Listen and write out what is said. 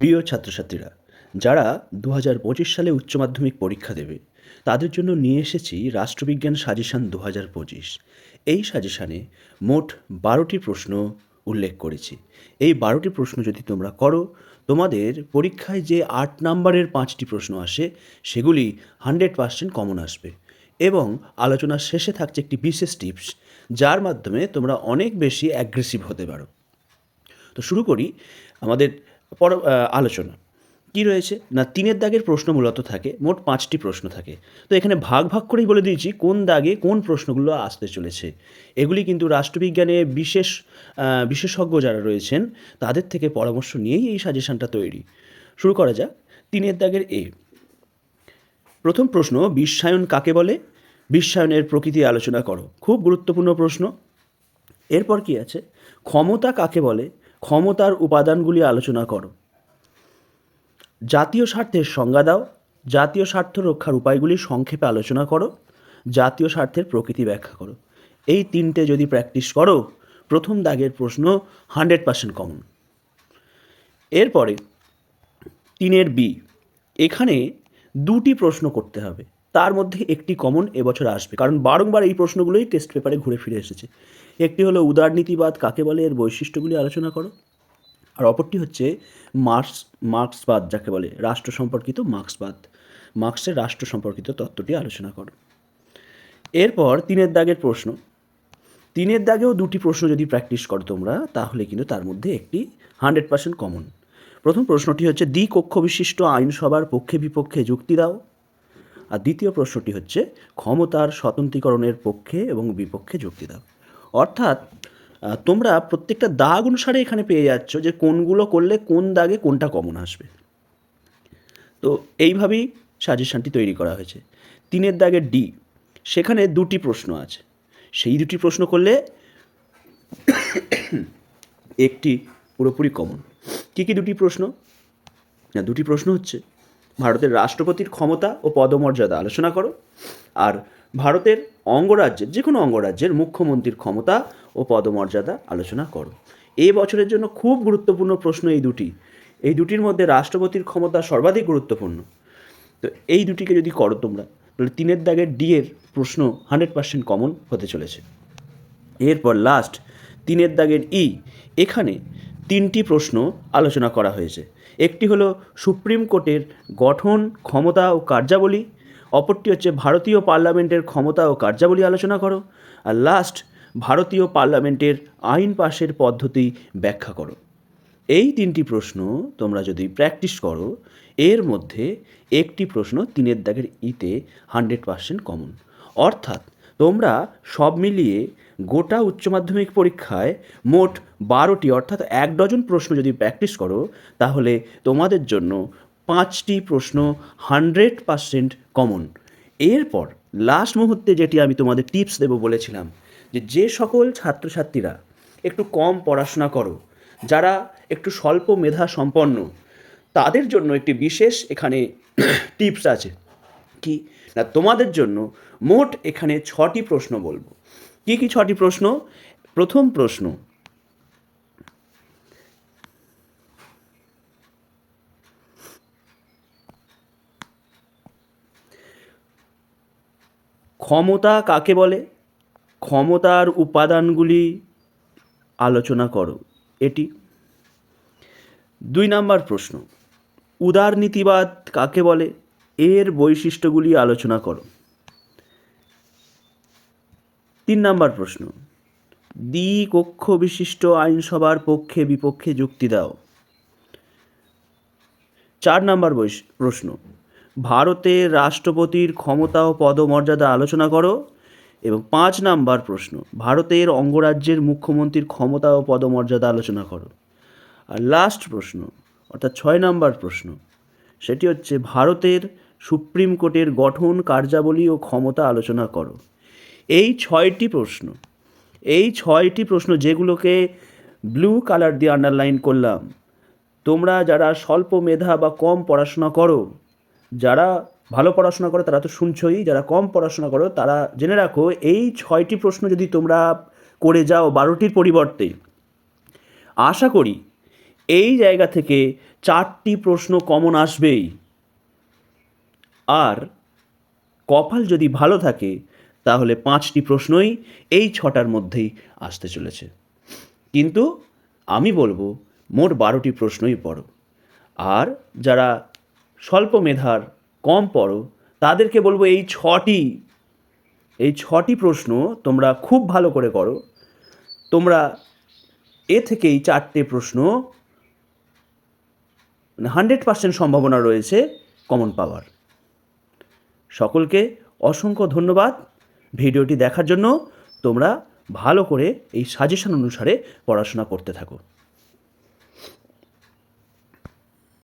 প্রিয় ছাত্রছাত্রীরা, যারা ২০২৫ সালে উচ্চ মাধ্যমিক পরীক্ষা দেবে, তাদের জন্য নিয়ে এসেছি রাষ্ট্রবিজ্ঞান সাজেশান ২০২৫। এই সাজেশানে মোট ১২টি প্রশ্ন উল্লেখ করেছি। এই ১২টি প্রশ্ন যদি তোমরা করো, তোমাদের পরীক্ষায় যে ৮ নাম্বারের ৫টি প্রশ্ন আসে, সেগুলি 100% কমন আসবে। এবং আলোচনার শেষে থাকছে একটি বিশেষ টিপস, যার মাধ্যমে তোমরা অনেক বেশি অ্যাগ্রেসিভ হতে পারো। তো শুরু করি আমাদের আলোচনা। কী রয়েছে না, ৩-এর দাগের প্রশ্ন মূলত থাকে, মোট ৫টি প্রশ্ন থাকে। তো এখানে ভাগ ভাগ করেই বলে দিয়েছি কোন দাগে কোন প্রশ্নগুলো আসতে চলেছে। এগুলি কিন্তু রাষ্ট্রবিজ্ঞানে বিশেষজ্ঞ যারা রয়েছেন তাদের থেকে পরামর্শ নিয়েই এই সাজেশনটা তৈরি। শুরু করা যাক। ৩-এর দাগের প্রথম প্রশ্ন, বিশ্বায়ন কাকে বলে? বিশ্বায়নের প্রকৃতি আলোচনা করো। খুব গুরুত্বপূর্ণ প্রশ্ন। এরপর কি আছে? ক্ষমতা কাকে বলে? ক্ষমতার উপাদানগুলি আলোচনা করো। জাতীয় স্বার্থের সংজ্ঞা দাও। জাতীয় স্বার্থ রক্ষার উপায়গুলি সংক্ষেপে আলোচনা করো। জাতীয় স্বার্থের প্রকৃতি ব্যাখ্যা করো। এই 3টে যদি প্র্যাকটিস করো, প্রথম দাগের প্রশ্ন 100% কমন। এরপরে 3-এর বি, এখানে 2টি প্রশ্ন করতে হবে, তার মধ্যে একটি কমন এবছর আসবে, কারণ বারংবার এই প্রশ্নগুলোই টেস্ট পেপারে ঘুরে ফিরে এসেছে। একটি হলো উদারনীতিবাদ কাকে বলে, এর বৈশিষ্ট্যগুলি আলোচনা করো। আর অপরটি হচ্ছে মার্ক্সবাদ যাকে বলে, রাষ্ট্র সম্পর্কিত মার্ক্সের রাষ্ট্র সম্পর্কিত তত্ত্বটি আলোচনা করো। এরপর 3-এর দাগের প্রশ্ন, 3-এর দাগেও 2টি প্রশ্ন যদি প্র্যাকটিস করো তোমরা, তাহলে কিন্তু তার মধ্যে একটি 100% কমন। প্রথম প্রশ্নটি হচ্ছে দ্বিকক্ষ বিশিষ্ট আইনসভার পক্ষে বিপক্ষে যুক্তি দাও। আর দ্বিতীয় প্রশ্নটি হচ্ছে ক্ষমতার স্বতন্ত্রীকরণের পক্ষে এবং বিপক্ষে যুক্তি দাও। অর্থাৎ তোমরা প্রত্যেকটা দাগ অনুসারে এখানে পেয়ে যাচ্ছ যে কোনগুলো করলে কোন দাগে কোনটা কমন আসবে। তো এইভাবেই সাজেশানটি তৈরি করা হয়েছে। 3-এর দাগের ডি, সেখানে 2টি প্রশ্ন আছে। সেই 2টি প্রশ্ন করলে একটি পুরোপুরি কমন। কী কী 2টি প্রশ্ন? না, 2টি প্রশ্ন হচ্ছে ভারতের রাষ্ট্রপতির ক্ষমতা ও পদমর্যাদা আলোচনা করো। আর ভারতের অঙ্গরাজ্যের যে কোনো অঙ্গরাজ্যের মুখ্যমন্ত্রীর ক্ষমতা ও পদমর্যাদা আলোচনা করো। এই বছরের জন্য খুব গুরুত্বপূর্ণ প্রশ্ন এই 2টি। এই 2টির মধ্যে রাষ্ট্রপতির ক্ষমতা সর্বাধিক গুরুত্বপূর্ণ। তো এই 2টিকে যদি করো তোমরা, তাহলে 3-এর দাগের ডি এর প্রশ্ন 100% কমন হতে চলেছে। এরপর লাস্ট 3-এর দাগের ই, এখানে 3টি প্রশ্ন আলোচনা করা হয়েছে। একটি হলো সুপ্রিম কোর্টের গঠন, ক্ষমতা ও কার্যাবলী। অপরটি হচ্ছে ভারতীয় পার্লামেন্টের ক্ষমতা ও কার্যাবলী আলোচনা করো। আর লাস্ট, ভারতীয় পার্লামেন্টের আইন পাশের পদ্ধতি ব্যাখ্যা করো। এই 3টি প্রশ্ন তোমরা যদি প্র্যাকটিস করো, এর মধ্যে একটি প্রশ্ন 3-এর দাগের ইতে 100% কমন। অর্থাৎ তোমরা সব মিলিয়ে গোটা উচ্চ মাধ্যমিক পরীক্ষায় মোট 12টি অর্থাৎ 1 ডজন প্রশ্ন যদি প্র্যাকটিস করো, তাহলে তোমাদের জন্য 5টি প্রশ্ন 100% কমন। এরপর লাস্ট মুহূর্তে যেটি আমি তোমাদের টিপস দেবো বলেছিলাম, যে সকল ছাত্রছাত্রীরা একটু কম পড়াশোনা করো, যারা একটু স্বল্প মেধা সম্পন্ন, তাদের জন্য একটি বিশেষ এখানে টিপস আছে। কি না, তোমাদের জন্য মোট এখানে 6টি প্রশ্ন বলবো। কি কি 6টি প্রশ্ন? প্রথম প্রশ্ন, ক্ষমতা কাকে বলে? ক্ষমতার উপাদানগুলি আলোচনা করো, এটি। 2 নম্বর প্রশ্ন, উদারনীতিবাদ কাকে বলে? এর বৈশিষ্ট্যগুলি আলোচনা করো। 3 নম্বর প্রশ্ন, দ্বিকক্ষ বিশিষ্ট আইনসভার পক্ষে বিপক্ষে যুক্তি দাও। 4 নম্বর প্রশ্ন, ভারতের রাষ্ট্রপতির ক্ষমতা ও পদমর্যাদা আলোচনা করো। এবং 5 নম্বর প্রশ্ন, ভারতের অঙ্গরাজ্যের মুখ্যমন্ত্রীর ক্ষমতা ও পদমর্যাদা আলোচনা করো। আর লাস্ট প্রশ্ন অর্থাৎ 6 নম্বর প্রশ্ন, সেটি হচ্ছে ভারতের সুপ্রিম কোর্টের গঠন, কার্যাবলী ও ক্ষমতা আলোচনা করো। এই 6টি প্রশ্ন যেগুলোকে ব্লু কালার দিয়ে আন্ডারলাইন করলাম, তোমরা যারা স্বল্প মেধা বা কম পড়াশোনা করো, যারা ভালো পড়াশোনা করো তারা তো শুনছই, যারা কম পড়াশোনা করো তারা জেনে রাখো, এই 6টি প্রশ্ন যদি তোমরা করে যাও 12টির পরিবর্তে, আশা করি এই জায়গা থেকে 4টি প্রশ্ন কমন আসবেই। আর কপাল যদি ভালো থাকে তাহলে 5টি প্রশ্নই এই 6টার মধ্যেই আসতে চলেছে। কিন্তু আমি বলবো মোট 12টি প্রশ্নই পড়ো। আর যারা স্বল্প মেধার, কম পড়ো, তাদেরকে বলবো এই ছটি প্রশ্ন তোমরা খুব ভালো করে করো। তোমরা এ থেকেই 4টে প্রশ্ন 100% সম্ভাবনা রয়েছে কমন পাওয়ার। সকলকে অসংখ্য ধন্যবাদ ভিডিওটি দেখার জন্য। তোমরা ভালো করে এই সাজেশন অনুসারে পড়াশোনা করতে থাকো।